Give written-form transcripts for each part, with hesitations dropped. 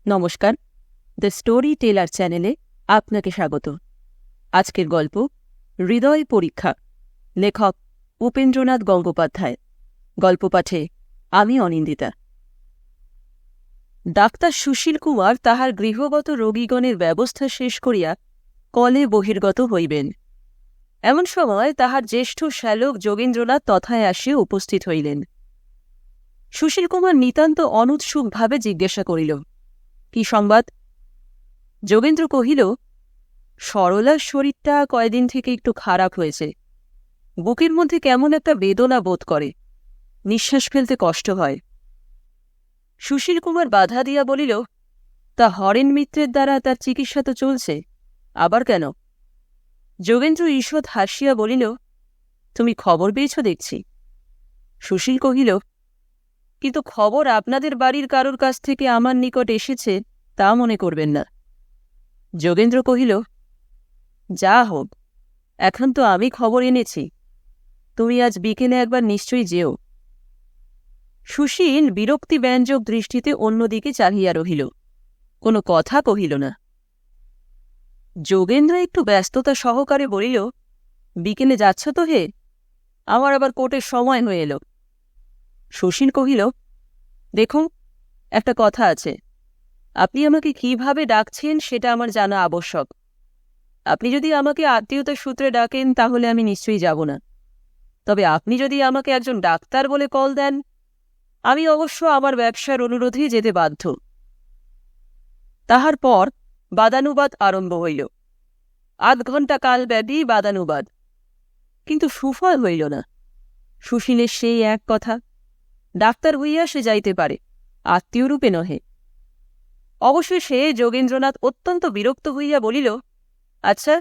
নমস্কার, the story teller চ্যানেলে আপনাকে স্বাগত। আজকের গল্প হৃদয় পরীক্ষা, লেখক উপেন্দ্রনাথ গঙ্গোপাধ্যায়। গল্প পাঠে আমি অনিন্দিতা। ডাক্তার সুশীল কুমার তাহার গৃহগত রোগীগণের ব্যবস্থা শেষ করিয়া কলে বহির্গত হইবেন। এমন সময় তাহার জ্যেষ্ঠ শ্যালক যোগেন্দ্রনাথ তথায় আসিয়া উপস্থিত হইলেন। সুশীল কুমার নিতান্ত অনুৎসুকভাবে জিজ্ঞাসা করিল, কি সংবাদ? যোগেন্দ্র কহিল, সরলার শরীরটা কয়দিন থেকে একটু খারাপ হয়েছে। বুকের মধ্যে কেমন একটা বেদনা বোধ করে, নিঃশ্বাস ফেলতে কষ্ট হয়। সুশীল কুমার বাধা দিয়া বলিল, তা হরেন মিত্রের দ্বারা তার চিকিৎসা তো চলছে, আবার কেন? যোগেন্দ্র ঈষৎ হাসিয়া বলিল, তুমি খবর পেয়েছ দেখছি। সুশীল কহিল, কিন্তু খবর আপনাদের বাড়ির কারোর কাছ থেকে আমার নিকট এসেছে তা মনে করবেন না। যোগেন্দ্র কহিল, যা হোক, এখন তো আমি খবর এনেছি, তুমি আজ বিকেলে একবার নিশ্চয়ই যেও। সুশীল বিরক্তিব্যঞ্জক দৃষ্টিতে অন্যদিকে চাহিয়া রহিল, কোনো কথা কহিল না। যোগেন্দ্র একটু ব্যস্ততা সহকারে বলিল, বিকেলে যাচ্ছ তো হে? আমার আবার কোর্টের সময় হয়ে এলো। সুশীল কহিল, দেখুন, একটা কথা আছে, আপনি আমাকে কিভাবে ডাকছেন সেটা আমার জানা আবশ্যক। আপনি যদি আমাকে আত্মীয়তার সূত্রে ডাকেন তাহলে আমি নিশ্চয়ই যাব না, তবে আপনি যদি আমাকে একজন ডাক্তার বলে কল দেন, আমি অবশ্য আমার ব্যবসার অনুরোধেই যেতে বাধ্য। তাহার পর বাদানুবাদ আরম্ভ হইল। ৮ ঘণ্টা কালব্যাপী বাদানুবাদ, কিন্তু সুফল হইল না। সুশীলের সেই এক কথা, ডাক্তার হইয়া সে যাইতে পারে, আত্মীয়রূপে নহে। অবশেষে যোগেন্দ্রনাথ অত্যন্ত বিরক্ত হইয়া বলিল, আচ্ছা,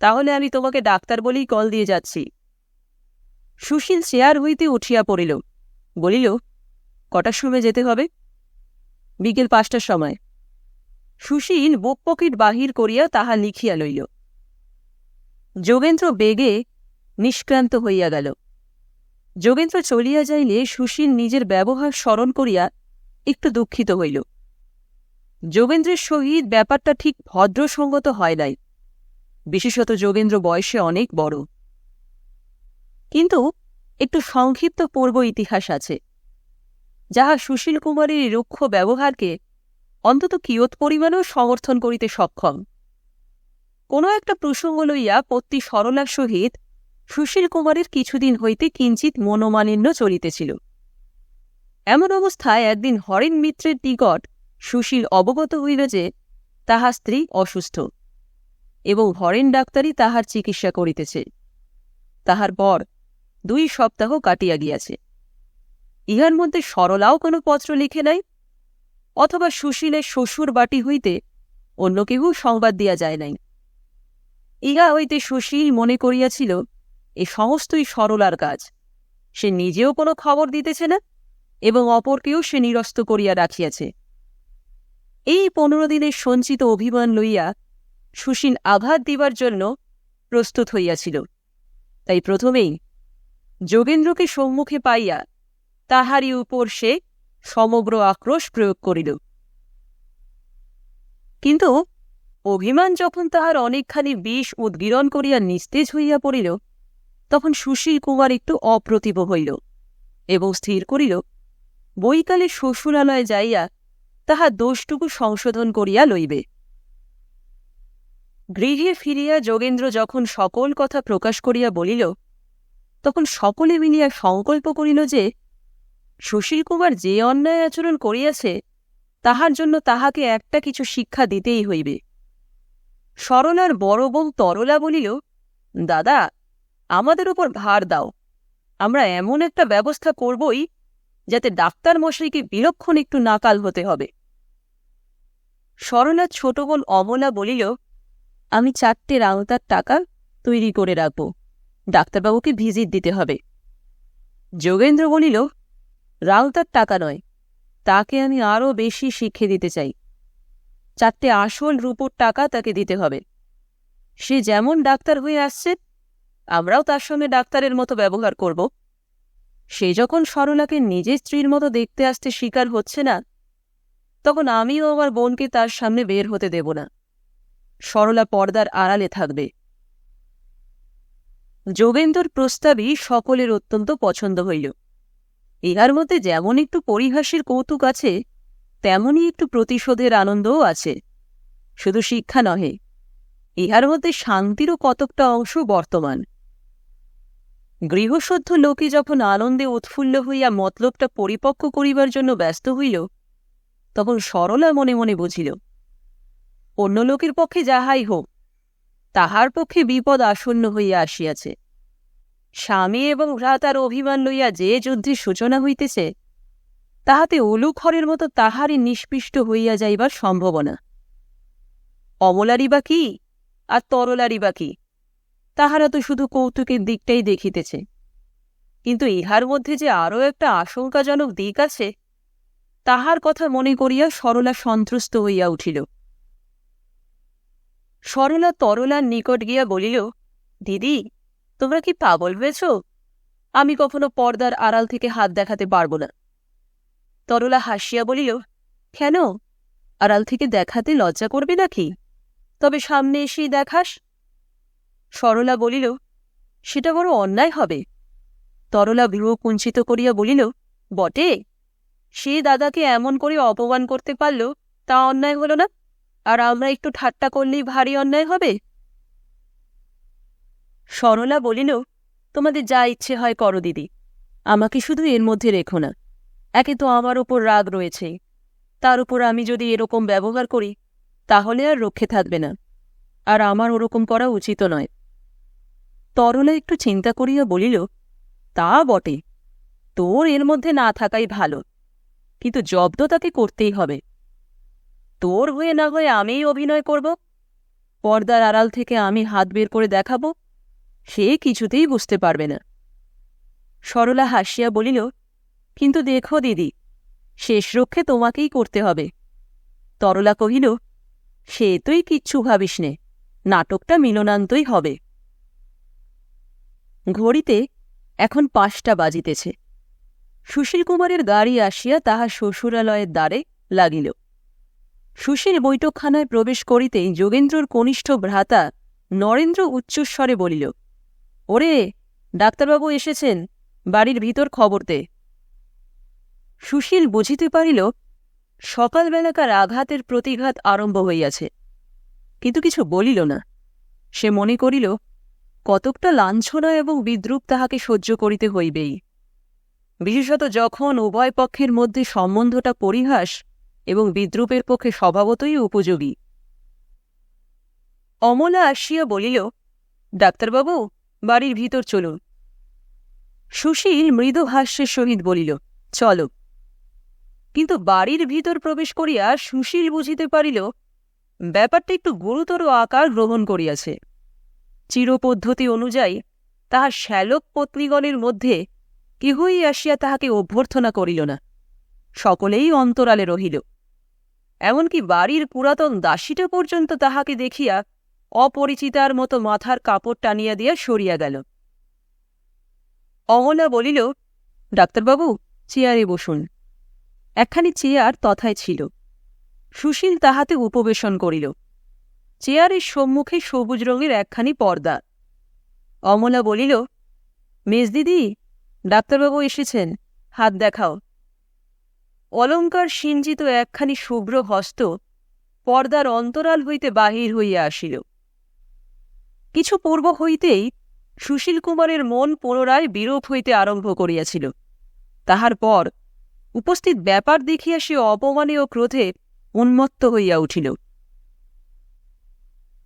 তাহলে আমি তোমাকে ডাক্তার বলেই কল দিয়ে যাচ্ছি। সুশীল চেয়ার হইতে উঠিয়া পড়িল, বলিল, কটার সময় যেতে হবে? বিকেল ৫টার সময়। সুশীল বুক পকেট বাহির করিয়া তাহা লিখিয়া লইল। যোগেন্দ্র বেগে নিষ্ক্রান্ত হইয়া গেল। যোগেন্দ্র চলিয়া যাইলে সুশীল নিজের ব্যবহার স্মরণ করিয়া একটু দুঃখিত হইল। যোগেন্দ্রের সহিত ব্যাপারটা ঠিক ভদ্রসঙ্গত হয় নাই, বিশেষত যোগেন্দ্র বয়সে অনেক বড়। কিন্তু একটু সংক্ষিপ্ত পূর্ব ইতিহাস আছে, যাহা সুশীল কুমারের রুক্ষ ব্যবহারকে অন্তত কিয়ৎ পরিমাণেও সমর্থন করিতে সক্ষম। কোনো একটা প্রসঙ্গ লইয়া পত্নী সরলার সহিত সুশীল কুমারের কিছুদিন হইতে কিঞ্চিৎ মনোমালিন্য চলিতেছিল। এমন অবস্থায় একদিন হরেন মিত্রের নিকট সুশীল অবগত হইল যে তাহার স্ত্রী অসুস্থ এবং হরেন ডাক্তারই তাহার চিকিৎসা করিতেছে। তাহার পর 2 সপ্তাহ কাটিয়া গিয়াছে। ইহার মধ্যে সরলাও কোনো পত্র লিখে নাই, অথবা সুশীলের শ্বশুর বাটি হইতে অন্য কেউ সংবাদ দিয়া যায় নাই। ইহা হইতে সুশীল মনে করিয়াছিল এ সমস্তই সরলার কাজ। সে নিজেও কোনো খবর দিতেছে না এবং অপরকেও সে নিরস্ত করিয়া রাখিয়াছে। এই 15 দিনের সঞ্চিত অভিমান লইয়া সুশীল আঘাত দিবার জন্য প্রস্তুত হইয়াছিল। তাই প্রথমেই যোগেন্দ্রকে সম্মুখে পাইয়া তাহারই উপর সে সমগ্র আক্রোশ প্রয়োগ করিল। কিন্তু অভিমান যখন তাহার অনেকখানি বিষ উদ্গীরণ করিয়া নিস্তেজ হইয়া পড়িল, তখন সুশীল কুমার একটু অপ্রতিভ হইল এবং স্থির করিল, বৈকালে শ্বশুরালয়ে যাইয়া তাহার দোষটুকু সংশোধন করিয়া লইবে। গৃহে ফিরিয়া যোগেন্দ্র যখন সকল কথা প্রকাশ করিয়া বলিল, তখন সকলে মিলিয়া সংকল্প করিল যে সুশীল কুমার যে অন্যায় আচরণ করিয়াছে তাহার জন্য তাহাকে একটা কিছু শিক্ষা দিতেই হইবে। সরলার বড় বউ তরলা বলিল, দাদা, আমাদের উপর ভার দাও, আমরা এমন একটা ব্যবস্থা করবই যাতে ডাক্তার মশাইকে বিলক্ষণ একটু নাকাল হতে হবে। সরলার ছোট বোন অমলা বলিল, আমি 4টে রাউতার টাকা তৈরি করে রাখব, ডাক্তারবাবুকে ভিজিট দিতে হবে। যোগেন্দ্র বলিল, রাউতার টাকা নয়, তাকে আমি আরও বেশি শিক্ষা দিতে চাই। 4টে আসল রূপোর টাকা তাকে দিতে হবে। সে যেমন ডাক্তার হয়ে আসছে, আমরাও তার সঙ্গে ডাক্তারের মতো ব্যবহার করব। সে যখন সরলাকে নিজের স্ত্রীর মতো দেখতে আসতে স্বীকার হচ্ছে না, তখন আমিও আমার বোনকে তার সামনে বের হতে দেব না। সরলা পর্দার আড়ালে থাকবে। যোগেন্দ্রর প্রস্তাবই সকলের অত্যন্ত পছন্দ হইল। ইহার মধ্যে যেমন একটু পরিহাসের কৌতুক আছে, তেমনই একটু প্রতিশোধের আনন্দও আছে। শুধু শিক্ষা নহে, ইহার মধ্যে শান্তিরও কতকটা অংশ বর্তমান। গৃহসদ্ধ লোকে যখন আনন্দে উৎফুল্ল হইয়া মতলবটা পরিপক্ব করিবার জন্য ব্যস্ত হইল, তখন সরলা মনে মনে বুঝিল, অন্য লোকের পক্ষে যাহাই হোক, তাহার পক্ষে বিপদ আসন্ন হইয়া আসিয়াছে। স্বামী এবং ভ্রাতার অভিমান লইয়া যে যুদ্ধের সূচনা হইতেছে, তাহাতে অলুখরের মতো তাহারই নিষ্পিষ্ট হইয়া যাইবার সম্ভাবনা। অমলারই বা কি, আর তরলারই বা কি, তাহারা তো শুধু কৌতুকের দিকটাই দেখিতেছে। কিন্তু ইহার মধ্যে যে আরও একটা আশঙ্কাজনক দিক আছে, তাহার কথা মনে করিয়া সরলা সন্ত্রস্ত হইয়া উঠিল। সরলা তরলার নিকট গিয়া বলিল, দিদি, তোমরা কি পাগল হয়েছ? আমি কখনো পর্দার আড়াল থেকে হাত দেখাতে পারব না। তরলা হাসিয়া বলিল, কেন, আড়াল থেকে দেখাতে লজ্জা করবে নাকি? তবে সামনে এসেই দেখাস। সরলা বলিল, সেটা বড় অন্যায় হবে। তরলা ভ্রু কুঞ্চিত করিয়া বলিল, বটে, সে দাদাকে এমন করে অপমান করতে পারল, তা অন্যায় হল না? আর আমরা একটু ঠাট্টা করলেই ভারী অন্যায় হবে। সরলা বলিল, তোমাদের যা ইচ্ছে হয় করো দিদি, আমাকে শুধু এর মধ্যে রেখো না। একে তো আমার ওপর রাগ রয়েছে, তার উপর আমি যদি এরকম ব্যবহার করি, তাহলে আর রক্ষে থাকবে না, আর আমার ওরকম করা উচিত নয়। তরলা একটু চিন্তা করিয়া বলিল, তা বটে, তোর এর মধ্যে না থাকাই ভালো, কিন্তু জব্দ তাকে করতেই হবে। তোর হয়ে না হয়ে আমিই অভিনয় করব, পর্দার আড়াল থেকে আমি হাত বের করে দেখাব, সে কিছুতেই বুঝতে পারবে না। সরলা হাসিয়া বলিল, কিন্তু দেখো দিদি, শেষ রক্ষে তোমাকেই করতে হবে। তরলা কহিল, সে তুই কিচ্ছু ভাবিস নে, নাটকটা মিলনান্তই হবে। ঘড়িতে এখন 5টা বাজিতেছে। সুশীল কুমারের গাড়ি আসিয়া তাহার শ্বশুরালয়ের দ্বারে লাগিল। সুশীল বৈঠকখানায় প্রবেশ করিতেই যোগেন্দ্রর কনিষ্ঠ ভ্রাতা নরেন্দ্র উচ্চস্বরে বলিল, ওরে, ডাক্তারবাবু এসেছেন, বাড়ির ভিতর খবর দে। সুশীল বুঝিতে পারিল সকালবেলাকার আঘাতের প্রতিঘাত আরম্ভ হইয়াছে, কিন্তু কিছু বলিল না। সে মনে করিল কতকটা লাঞ্ছনা এবং বিদ্রূপ তাহাকে সহ্য করিতে হইবেই, বিশেষত যখন উভয় পক্ষের মধ্যে সম্বন্ধটা পরিহাস এবং বিদ্রূপের পক্ষে স্বভাবতই উপযোগী। অমলা আসিয়া বলিল, ডাক্তারবাবু, বাড়ির ভিতর চলুন। সুশীল মৃদু হাস্যের সহিত বলিল, চলো। কিন্তু বাড়ির ভিতর প্রবেশ করিয়া সুশীল বুঝিতে পারিল ব্যাপারটা একটু গুরুতর আকার গ্রহণ করিয়াছে। চিরপদ্ধতি অনুযায়ী তাহার শ্যালক পত্নীগণের মধ্যে কেহই আসিয়া তাহাকে অভ্যর্থনা করিল না, সকলেই অন্তরালে রহিল। এমনকি বাড়ির পুরাতন দাসীটা পর্যন্ত তাহাকে দেখিয়া অপরিচিতার মতো মাথার কাপড় টানিয়া দিয়া সরিয়া গেল। অমলা বলিল, ডাক্তারবাবু, চেয়ারে বসুন। একখানি চেয়ার তথায় ছিল। সুশীল তাহাতে উপবেশন করিল। চেয়ারের সম্মুখে সবুজ রঙের একখানি পর্দা। অমলা বলিল, মেজদিদি, ডাক্তারবাবু এসেছেন, হাত দেখাও। অলঙ্কার সিঞ্চিত একখানি শুভ্র হস্ত পর্দার অন্তরাল হইতে বাহির হইয়া আসিল। কিছু পূর্ব হইতেই সুশীল কুমারের মন পুনরায় বিরূপ হইতে আরম্ভ করিয়াছিল। তাহার পর উপস্থিত ব্যাপার দেখিয়া সে অপমানে ও ক্রোধে উন্মত্ত হইয়া উঠিল।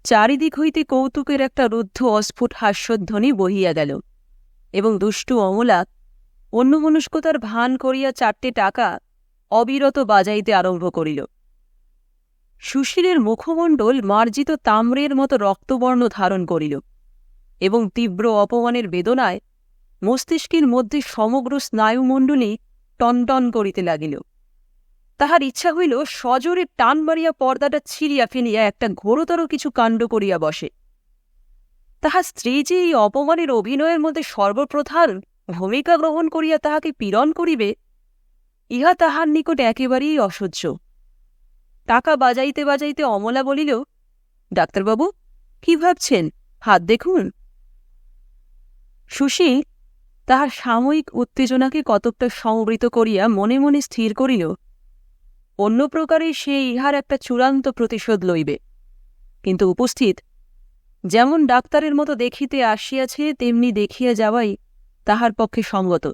চারিদিক হইতে কৌতুকের একটা রুদ্ধ অস্ফুট হাস্যধ্বনি বহিয়া গেল, এবং দুষ্টু অমলা অন্যমনস্কতার ভান করিয়া 4টে টাকা অবিরত বাজাইতে আরম্ভ করিল। সুশীলের মুখমণ্ডল মার্জিত তাম্রের মতো রক্তবর্ণ ধারণ করিল, এবং তীব্র অপমানের বেদনায় মস্তিষ্কের মধ্যে সমগ্র স্নায়ুমণ্ডলী টনটন করিতে লাগিল। তাহার ইচ্ছা হইল সজোরে টান মারিয়া পর্দাটা ছিঁড়িয়া ফেলিয়া একটা ঘোরতর কিছু কাণ্ড করিয়া বসে। তাহার স্ত্রী যে এই অপমানের অভিনয়ের মধ্যে সর্বপ্রধান ভূমিকা গ্রহণ করিয়া তাহাকে পীড়ন করিবে, ইহা তাহার নিকট একেবারেই অসহ্য। টাকা বাজাইতে বাজাইতে অমলা বলিল, ডাক্তারবাবু, কি ভাবছেন? হাত দেখুন। সুশীল তাহার সাময়িক উত্তেজনাকে কতকটা সংবৃত করিয়া মনে মনে স্থির করিল, অন্য প্রকারে সে ইহার একটা চূড়ান্ত প্রতিশোধ লইবে। কিন্তু উপস্থিত যেমন ডাক্তারের মতো দেখিতে আসিয়াছে তেমনি দেখিয়া যাওয়াই তাহার পক্ষে সঙ্গত।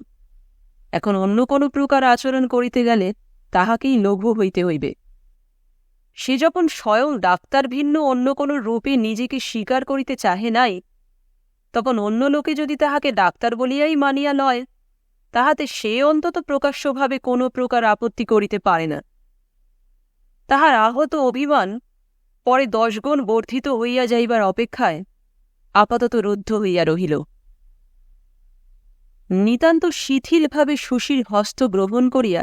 এখন অন্য কোনো প্রকার আচরণ করিতে গেলে তাহাকেই লঘু হইতে হইবে। সে যখন স্বয়ং ডাক্তার ভিন্ন অন্য কোনো রূপে নিজেকে স্বীকার করিতে চাহে নাই, তখন অন্য লোকে যদি তাহাকে ডাক্তার বলিয়াই মানিয়া লয়, তাহাতে সে অন্তত প্রকাশ্যভাবে কোনো প্রকার আপত্তি করিতে পারে না। তাহার আহত অভিমান পরে 10 গুণ বর্ধিত হইয়া যাইবার অপেক্ষায় আপাতত রুদ্ধ হইয়া রহিল। নিতান্ত শিথিলভাবে সুশীল হস্ত গ্রহণ করিয়া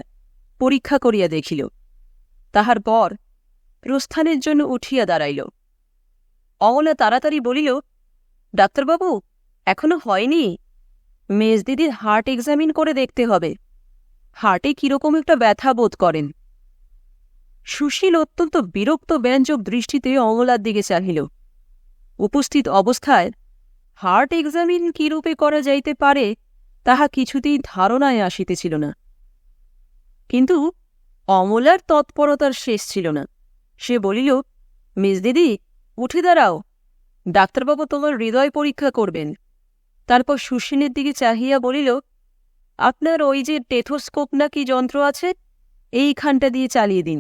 পরীক্ষা করিয়া দেখিল। তাহার পর প্রস্থানের জন্য উঠিয়া দাঁড়াইল। অমলা তাড়াতাড়ি বলিল, ডাক্তারবাবু, এখনো হয়নি। মেজদিদির হার্ট এক্সামিন করে দেখতে হবে। হার্টে কিরকম একটা ব্যথা বোধ করেন। সুশীল অত্যন্ত বিরক্ত ব্যঞ্জক দৃষ্টিতে অমলার দিকে চাহিল। উপস্থিত অবস্থায় হার্ট এক্সামিন কিরূপে করা যাইতে পারে তাহা কিছুতেই ধারণায় আসিতেছিল না। কিন্তু অমলার তৎপরতার শেষ ছিল না। সে বলিল, মেজদিদি, উঠে দাঁড়াও, ডাক্তারবাবু তোমার হৃদয় পরীক্ষা করবেন। তারপর সুশীলের দিকে চাহিয়া বলিল, আপনার ওই যে টেথোস্কোপ না কি যন্ত্র আছে, এইখানটা দিয়ে চালিয়ে দিন।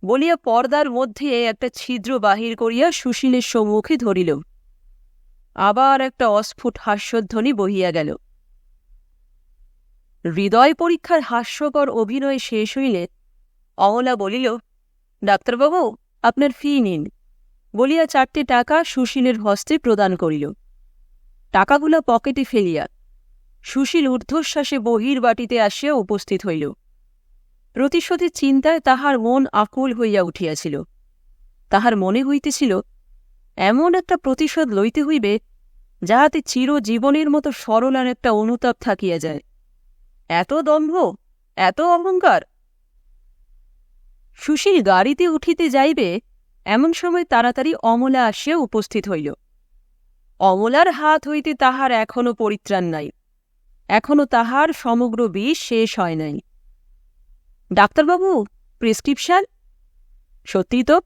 বলিয়া পর্দার মধ্যে একটা ছিদ্র বাহির করিয়া সুশীলের সম্মুখে ধরিল। আবার একটা অস্ফুট হাস্যধ্বনি বহিয়া গেল। হৃদয় পরীক্ষার হাস্যকর অভিনয় শেষ হইলে অমলা বলিল, ডাক্তারবাবু, আপনার ফি নিন। বলিয়া 4টে টাকা সুশীলের হস্তে প্রদান করিল। টাকাগুলা পকেটে ফেলিয়া সুশীল ঊর্ধ্বশ্বাসে বহির্বাটিতে আসিয়া উপস্থিত হইল। প্রতিশোধের চিন্তায় তাহার মন আকুল হইয়া উঠিয়াছিল। তাহার মনে হইতেছিল, এমন একটা প্রতিশোধ লইতে হইবে যাহাতে চিরজীবনের মতো সরলার একটা অনুতাপ থাকিয়া যায়। এত দম্ভ, এত অহংকার! সুশীল গাড়িতে উঠিতে যাইবে এমন সময় তাড়াতাড়ি অমলা আসিয়া উপস্থিত হইল। অমলার হাত হইতে তাহার এখনও পরিত্রাণ নাই। এখনও তাহার সমগ্র বিষ শেষ হয় নাই। ডাক্তারবাবু, প্রেসক্রিপশন? সত্যি তো।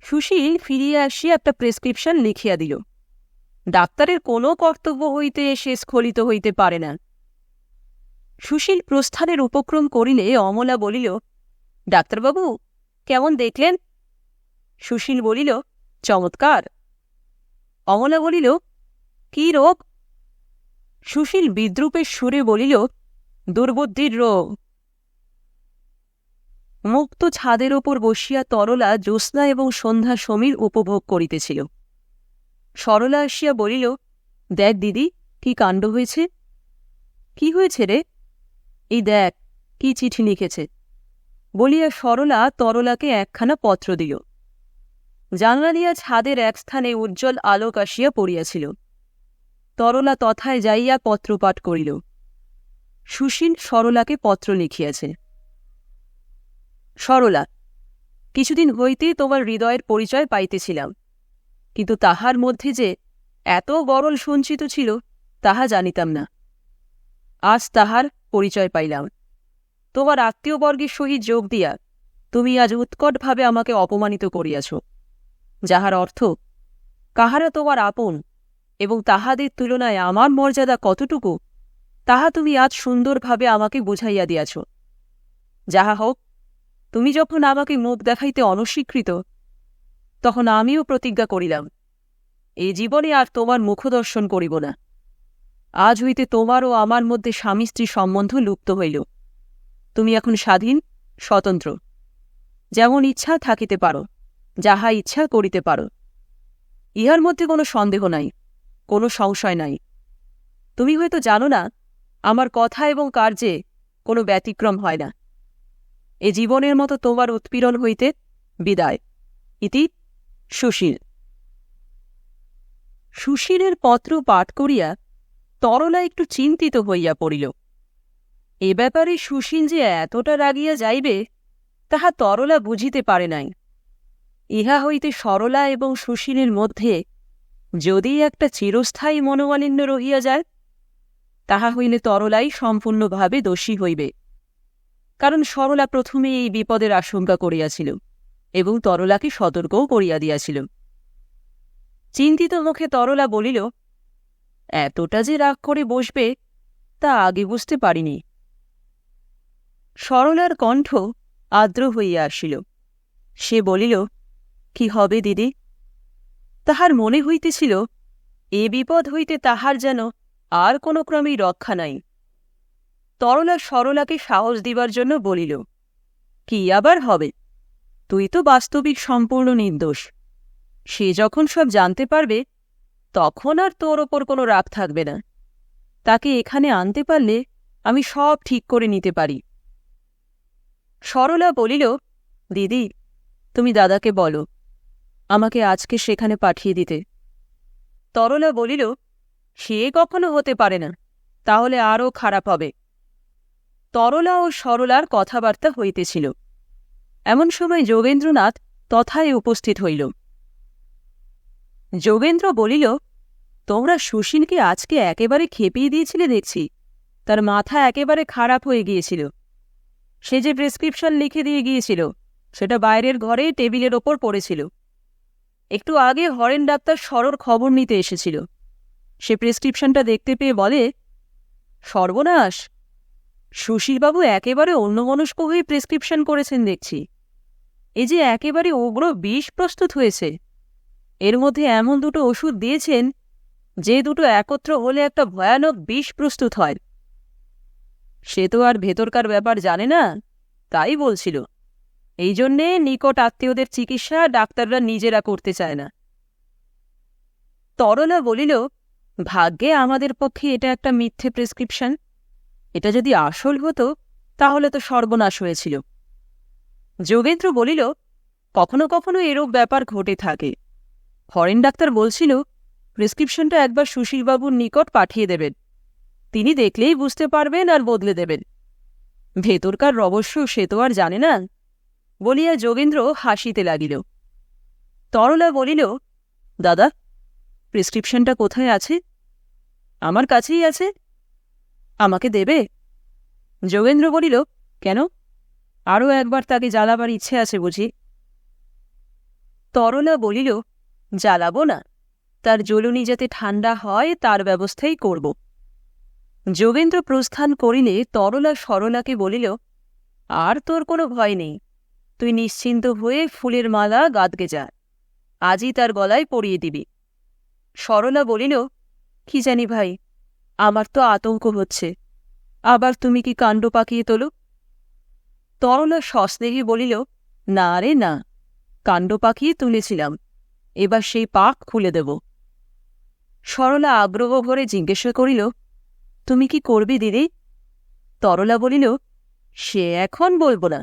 সুশীল ফিরিয়া আসিয়া একটা প্রেসক্রিপশন লিখিয়া দিল। ডাক্তারের কোনো কর্তব্য হইতে সে স্খলিত হইতে পারে না। সুশীল প্রস্থানের উপক্রম করিলে অমলা বলিল, ডাক্তারবাবু, কেমন দেখলেন? সুশীল বলিল, চমৎকার। অমলা বলিল, কি রোগ? সুশীল বিদ্রূপের সুরে বলিল, দুর্বুদ্ধির রোগ। মুক্ত ছাদের ওপর বসিয়া তরলা জ্যোৎস্না এবং সন্ধ্যা সমীর উপভোগ করিতেছিল। সরলা আসিয়া বলিল, দেখ দিদি, কি কাণ্ড হয়েছে। কি হয়েছে রে? এই দেখ, কি চিঠি লিখেছে। বলিয়া সরলা তরলাকে একখানা পত্র দিল। জানলা দিয়া ছাদের এক স্থানে উজ্জ্বল আলোক আসিয়া পড়িয়াছিল। তরলা তথায় যাইয়া পত্রপাঠ করিল। সুশীল সরলাকে পত্র লিখিয়াছে। সরলা, কিছুদিন হইতে তোমার হৃদয়ের পরিচয় পাইতেছিলাম, কিন্তু তাহার মধ্যে যে এত গরল সঞ্চিত ছিল তাহা জানিতাম না। আজ তাহার পরিচয় পাইলাম। তোমার আত্মীয়বর্গের সহিত যোগ দিয়া তুমি আজ উৎকটভাবে আমাকে অপমানিত করিয়াছ, যাহার অর্থ কাহারা তোমার আপন এবং তাহাদের তুলনায় আমার মর্যাদা কতটুকু তাহা তুমি আজ সুন্দরভাবে আমাকে বুঝাইয়া দিয়াছ। যাহা হোক, তুমি যখন আমাকে মুখ দেখাইতে অনস্বীকৃত, তখন আমিও প্রতিজ্ঞা করিলাম, এই জীবনে আর তোমার মুখদর্শন করিব না। আজ হইতে তোমার ও আমার মধ্যে স্বামী স্ত্রী সম্বন্ধ লুপ্ত হইল। তুমি এখন স্বাধীন, স্বতন্ত্র। যেমন ইচ্ছা থাকিতে পারো, যাহা ইচ্ছা করিতে পারো। ইহার মধ্যে কোনো সন্দেহ নাই, কোনো সংশয় নাই। তুমি হয়তো জানো না, আমার কথা এবং কার্যে কোনো ব্যতিক্রম হয় না। এ জীবনের মতো তোমার উৎপীড়ন হইতে বিদায়। ইতি সুশীল। সুশীলের পত্র পাঠ করিয়া তরলা একটু চিন্তিত হইয়া পড়িল। এ ব্যাপারে সুশীল যে এতটা রাগিয়া যাইবে তাহা তরলা বুঝিতে পারে নাই। ইহা হইতে সরলা এবং সুশীলের মধ্যে যদি একটা চিরস্থায়ী মনোমালিন্য রহিয়া যায়, তাহা হইলে তরলাই সম্পূর্ণভাবে দোষী হইবে। কারণ সরলা প্রথমে এই বিপদের আশঙ্কা করিয়াছিল এবং তরলাকে সতর্কও করিয়া দিয়াছিল। চিন্তিত মুখে তরলা বলিল, এতটা যে রাগ করে বসবে তা আগে বুঝতে পারিনি। সরলার কণ্ঠ আর্দ্র হইয়া আসিল। সে বলিল, কি হবে দিদি? তাহার মনে হইতেছিল এ বিপদ হইতে তাহার যেন আর কোনো ক্রমেই রক্ষা নাই। তরলা সরলাকে সাহস দিবার জন্য বলিল, কি আবার হবে? তুই তো বাস্তবিক সম্পূর্ণ নির্দোষ। সে যখন সব জানতে পারবে তখন আর তোর ওপর কোনো রাগ থাকবে না। তাকে এখানে আনতে পারলে আমি সব ঠিক করে নিতে পারি। সরলা বলিল, দিদি, তুমি দাদাকে বলো আমাকে আজকে সেখানে পাঠিয়ে দিতে। তরলা বলিল, সে কখনো হতে পারে না, তাহলে আরও খারাপ হবে। তরলা ও সরলার কথাবার্তা হইতেছিল। এমন সময় যোগেন্দ্রনাথ তথায় উপস্থিত হইল। যোগেন্দ্র বলিল, তোমরা সুশীলকে আজকে একেবারে খেপিয়ে দিয়েছিলে দেখছি। তার মাথা একেবারে খারাপ হয়ে গিয়েছিল। সে যে প্রেসক্রিপশন লিখে দিয়ে গিয়েছিল সেটা বাইরের ঘরে টেবিলের ওপর পড়েছিল। একটু আগে হরেন ডাক্তার সরর খবর নিতে এসেছিল। সে প্রেসক্রিপশনটা দেখতে পেয়ে বলে, সর্বনাশ, সুশীলবাবু একেবারে অন্যমনস্ক হয়ে প্রেসক্রিপশন করেছেন দেখছি। এ যে একেবারে উগ্র বিষ প্রস্তুত হয়েছে। এর মধ্যে এমন দুটো ওষুধ দিয়েছেন যে দুটো একত্র হলে একটা ভয়ানক বিষ প্রস্তুত হয়। সে তো আর ভেতরকার ব্যাপার জানে না, তাই বলছিল। এই জন্যে নিকট আত্মীয়দের চিকিৎসা ডাক্তাররা নিজেরা করতে চায় না। তরলা বলিল, ভাগ্যে আমাদের পক্ষে এটা একটা মিথ্যে প্রেসক্রিপশন। এটা যদি আসল হতো তাহলে তো সর্বনাশ হয়েছিল। যোগেন্দ্র বলিল, কখনো কখনো এরূপ ব্যাপার ঘটে থাকে। হরেন ডাক্তার বলছিল প্রেসক্রিপশনটা একবার সুশীলবাবুর নিকট পাঠিয়ে দেবেন। তিনি দেখলেই বুঝতে পারবেন আর বদলে দেবেন। ভেতরকার রহস্য সে তো আর জানে না, বলিয়া যোগেন্দ্র হাসিতে লাগিল। তরলা বলিল, দাদা, প্রেসক্রিপশনটা কোথায় আছে? আমার কাছেই আছে। আমাকে দেবে? যোগেন্দ্র বলিল, কেন? আরও একবার তাকে জ্বালাবার ইচ্ছে আছে বুঝি? তরলা বলিল, জ্বালাবো না, তার জ্বলুনি যাতে ঠান্ডা হয় তার ব্যবস্থাই করব। যোগেন্দ্র প্রস্থান করিলে তরলা সরলাকে বলিল, আর তোর কোনো ভয় নেই। তুই নিশ্চিন্ত হয়ে ফুলের মালা গাঁদকে যা, আজই তার গলায় পরিয়ে দিবি। সরলা বলিল, কি জানি ভাই, আমার তো আতঙ্ক হচ্ছে। আবার তুমি কি কাণ্ড পাকিয়ে তোলো? তরলা সস্নেহে বলিল, না রে না, কাণ্ড পাকিয়ে তুলেছিলাম, এবার সেই পাক খুলে দেব। সরলা আগ্রহ ভরে জিজ্ঞাসা করিল, তুমি কি করবি দিদি? তরলা বলিল, সে এখন বলব না।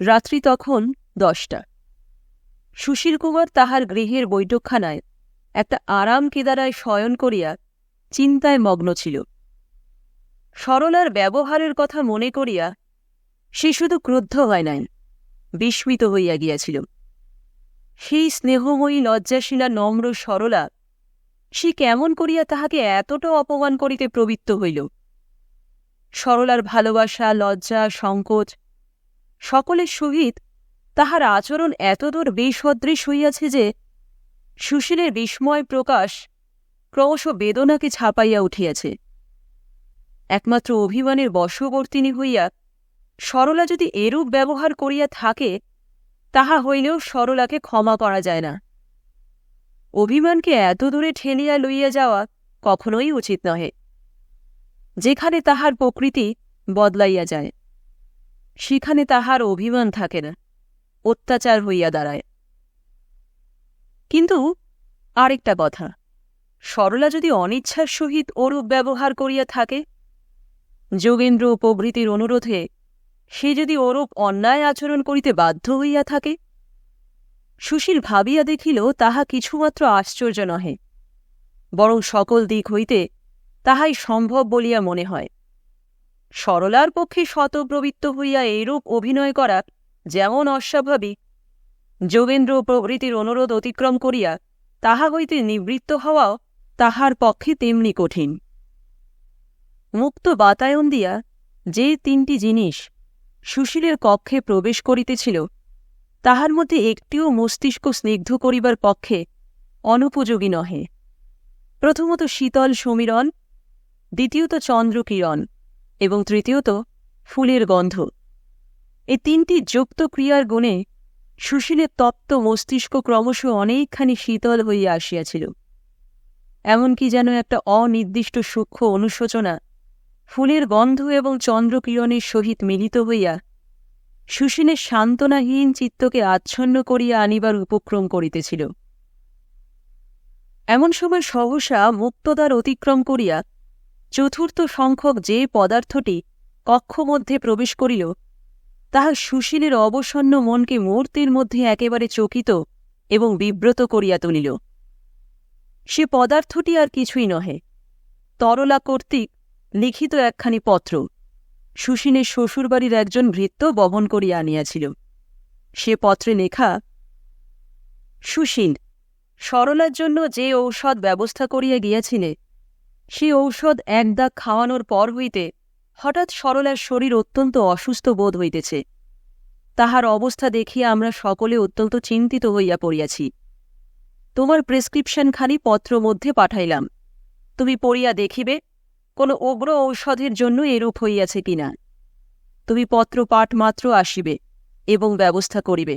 রাত্রি তখন 10টা। সুশীলকুমার তাহার গৃহের বৈঠকখানায় একটা আরাম কেদারায় শয়ন করিয়া চিন্তায় মগ্ন ছিল। সরলার ব্যবহারের কথা মনে করিয়া সে শুধু ক্রুদ্ধ হয় নাই, বিস্মিত হইয়া গিয়াছিল। সেই স্নেহময়ী লজ্জাশীলা নম্র সরলা সে কেমন করিয়া তাহাকে এতটা অপমান করিতে প্রবৃত্ত হইল? সরলার ভালোবাসা, লজ্জা, সংকোচ সকলের সহিত তাহার আচরণ এতদূর বেসদৃশ হইয়াছে যে সুশীলের বিস্ময় প্রকাশ ক্রমশ বেদনাকে ছাপাইয়া উঠিয়াছে। একমাত্র অভিমানের বশবর্তিনী হইয়া সরলা যদি এরূপ ব্যবহার করিয়া থাকে, তাহা হইলেও সরলাকে ক্ষমা করা যায় না। অভিমানকে এত দূরে ঠেলিয়া লইয়া যাওয়া কখনোই উচিত নহে। যেখানে তাহার প্রকৃতি বদলাইয়া যায় সেখানে তাহার অভিমান থাকে না, অত্যাচার হইয়া দাঁড়ায়। কিন্তু আরেকটা কথা, সরলা যদি অনিচ্ছার সহিত ওরূপ ব্যবহার করিয়া থাকে, যোগেন্দ্র প্রভৃতির অনুরোধে সে যদি ওরূপ অন্যায় আচরণ করিতে বাধ্য হইয়া থাকে, সুশীল ভাবিয়া দেখিল তাহা কিছুমাত্র আশ্চর্য নহে, বরং সকল দিক হইতে তাহাই সম্ভব বলিয়া মনে হয়। সরলার পক্ষে শতপ্রবৃত্ত হইয়া এইরূপ অভিনয় করা যেমন অস্বাভাবিক, যোগেন্দ্র প্রভৃতির অনুরোধ অতিক্রম করিয়া তাহা হইতে নিবৃত্ত হওয়াও তাহার পক্ষে তেমনি কঠিন। মুক্ত বাতায়ন দিয়া যে তিনটি জিনিস সুশীলের কক্ষে প্রবেশ করিতেছিল, তাহার মধ্যে একটিও মস্তিষ্ক স্নিগ্ধ করিবার পক্ষে অনুপযোগী নহে। প্রথমত শীতল সমীরণ, দ্বিতীয়ত চন্দ্রকিরণ এবং তৃতীয়ত ফুলের গন্ধ। এই তিনটি যুক্ত ক্রিয়ার গুণে সুশীলের তপ্ত মস্তিষ্ক ক্রমশ অনেকখানি শীতল হইয়া আসিয়াছিল। এমনকি যেন একটা অনির্দিষ্ট সূক্ষ্ম অনুশোচনা ফুলের গন্ধ এবং চন্দ্রকিরণের সহিত মিলিত হইয়া সুশীলের সান্ত্বনাহীন চিত্তকে আচ্ছন্ন করিয়া আনিবার উপক্রম করিতেছিল। এমন সময় সহসা মুক্তদ্বার অতিক্রম করিয়া চতুর্থ সংখ্যক যে পদার্থটি কক্ষ মধ্যে প্রবেশ করিল, তাহা সুশীলের অবসন্ন মনকে মুহূর্তের মধ্যে একেবারে চকিত এবং বিব্রত করিয়া তুলিল। সে পদার্থটি আর কিছুই নহে, তরলা কর্তৃক লিখিত একখানি পত্র সুশীলের শ্বশুরবাড়ির একজন ভৃত্য বহন করিয়া আনিয়াছিল। সে পত্রে লেখা, সুশীল, সরলার জন্য যে ঔষধ ব্যবস্থা করিয়া গিয়াছিলে, সে ঔষধ এক দাগ খাওয়ানোর পর হইতে হঠাৎ সরলার শরীর অত্যন্ত অসুস্থ বোধ হইতেছে। তাহার অবস্থা দেখিয়া আমরা সকলে অত্যন্ত চিন্তিত হইয়া পড়িয়াছি। তোমার প্রেসক্রিপশনখানি পত্র মধ্যে পাঠাইলাম, তুমি পড়িয়া দেখিবে কোনো উগ্র ঔষধের জন্য এরূপ হইয়াছে কিনা। তুমি পত্র পাঠ মাত্র আসিবে এবং ব্যবস্থা করিবে।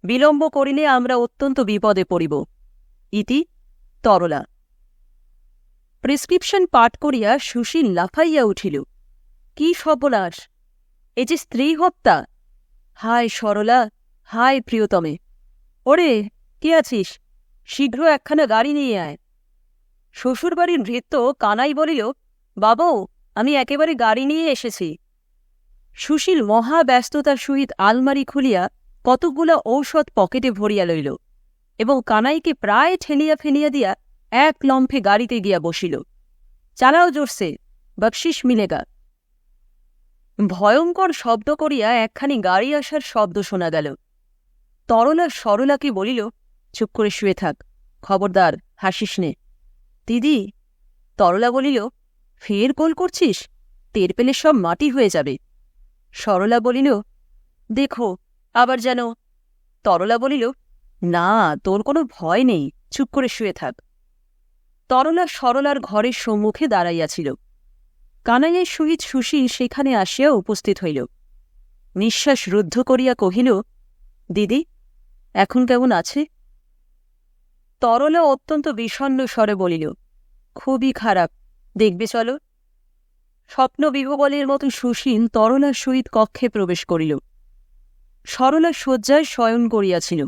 বিলম্ব করিলে আমরা অত্যন্ত বিপদে পড়িব। ইতি তরলা। প্রেসক্রিপশন পাঠ করিয়া সুশীল লাফাইয়া উঠিল। কি সর্বনাশ! এ যে স্ত্রী হত্যা! হায় সরলা, হায় প্রিয়তমে! ওরে, কে আছিস? শীঘ্র একখানা গাড়ি নিয়ে আয়। শ্বশুরবাড়ির ভৃত্য কানাই বলিল, বাবু, আমি একেবারে গাড়ি নিয়ে এসেছি। সুশীল মহা ব্যস্ততার সহিত আলমারি খুলিয়া কতকগুলা ঔষধ পকেটে ভরিয়া লইল এবং কানাইকে প্রায় ঠেলিয়া ফেলিয়া দিয়া এক লম্ফে গাড়িতে গিয়া বসিল। চালাও জোরসে, বকশিস মিলেগা। ভয়ঙ্কর শব্দ করিয়া একখানি গাড়ি আসার শব্দ শোনা গেল। তরলা সরলাকে বলিল, চুপ করে শুয়ে থাক, খবরদার হাসিস নে। দিদি, তরলা বলিল, ফের গোল করছিস? টের পেলে সব মাটি হয়ে যাবে। সরলা বলিল, দেখো আবার যেন। তরলা বলিল, না, তোর কোনো ভয় নেই, চুপ করে শুয়ে থাক। তরলা সরলার ঘরের সম্মুখে দাঁড়াইয়াছিল। কানাইয়ের সহিত সুশীল সেখানে আসিয়া উপস্থিত হইল। নিঃশ্বাস রুদ্ধ করিয়া কহিল, দিদি, এখন কেমন আছে? তরলা অত্যন্ত বিষণ্ণ স্বরে বলিল, খুবই খারাপ, দেখবে চলো। স্বপ্নবিহবলের মতো সুশীল তরলার সহিত কক্ষে প্রবেশ করিল। সরলা শয্যায় শয়ন করিয়াছিল।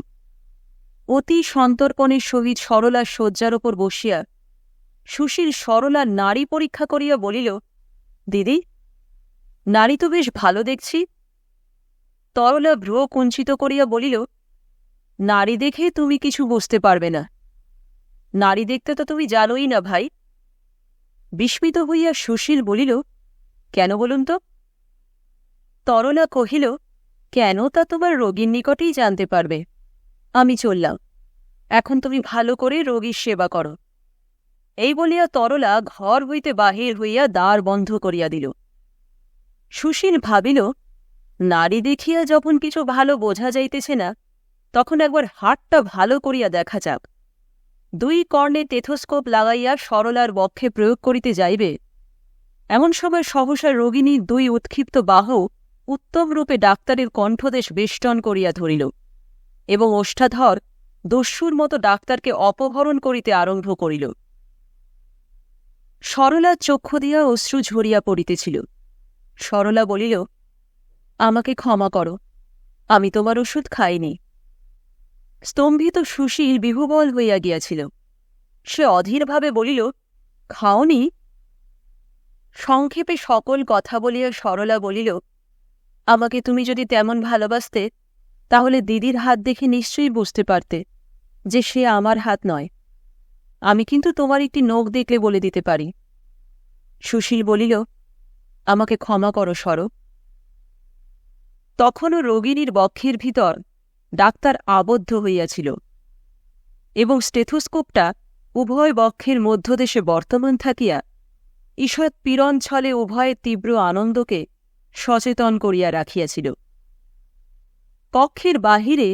অতি সন্তর্পণের সহিত সরলার শয্যার ওপর বসিয়া সুশীল সরলার নাড়ি পরীক্ষা করিয়া বলিল, দিদি, নাড়ি তো বেশ ভালো দেখছি। তরলা ভ্রু কুঞ্চিত করিয়া বলিল, নাড়ি দেখে তুমি কিছু বুঝতে পারবে না। নাড়ি দেখতে তো তুমি জানোই না ভাই। বিস্মিত হইয়া সুশীল বলিল, কেন বলুন তো? তরলা কহিল, কেন তা তোমার রোগীর নিকটেই জানতে পারবে। আমি চললাম, এখন তুমি ভালো করে রোগীর সেবা করো। এই বলিয়া তরলা ঘর হইতে বাহির হইয়া দ্বার বন্ধ করিয়া দিল। সুশীল ভাবিল, নারী দেখিয়া যখন কিছু ভালো বোঝা যাইতেছে না, তখন একবার হাতটা ভালো করিয়া দেখা যাক। দুই কর্ণে টেথোস্কোপ লাগাইয়া সরলার বক্ষে প্রয়োগ করিতে যাইবে, এমন সময় সহসা রোগিণীর দুই উৎক্ষিপ্ত বাহু উত্তমরূপে ডাক্তারের কণ্ঠদেশ বেষ্টন করিয়া ধরিল এবং ওষ্ঠাধর দস্যুর মতো ডাক্তারকে অপহরণ করিতে আরম্ভ করিল। সরলার চক্ষু দিয়া অশ্রু ঝরিয়া পড়িতেছিল। সরলা বলিল, আমাকে ক্ষমা করো, আমি তোমার ওষুধ খাইনি। স্তম্ভিত সুশীল বিহ্বল হইয়া গিয়াছিল। সে অধীরভাবে বলিল, খাওনি? সংক্ষেপে সকল কথা বলিয়া সরলা বলিল, আমাকে তুমি যদি তেমন ভালোবাসতে, তাহলে দিদির হাত দেখে নিশ্চয়ই বুঝতে পারতে যে সে আমার হাত নয়। আমি কিন্তু তোমার একটি নখ দেখলে বলে দিতে পারি। সুশীল বলিল, আমাকে ক্ষমা করো সরব। তখনও রোগিণীর বক্ষের ভিতর ডাক্তার আবদ্ধ হইয়াছিল এবং স্টেথোস্কোপটা উভয় বক্ষের মধ্যদেশে বর্তমান থাকিয়া ঈষৎ পীড়ন ছলে উভয়ের তীব্র আনন্দকে সচেতন করিয়া রাখিয়াছিল। কক্ষের বাহিরে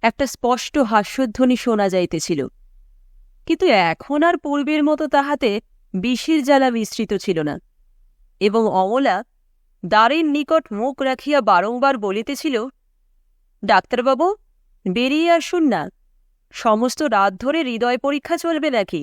একটা স্পষ্ট হাস্যধ্বনি শোনা যাইতেছিল, কিন্তু এখন আর পূর্বের মতো তাহাতে বিষের জ্বালা মিশ্রিত ছিল না, এবং অমলা দ্বারের নিকট মুখ রাখিয়া বারংবার বলিতেছিল, ডাক্তারবাবু, বেরিয়ে আসুন না, সমস্ত রাত ধরে হৃদয় পরীক্ষা চলবে নাকি?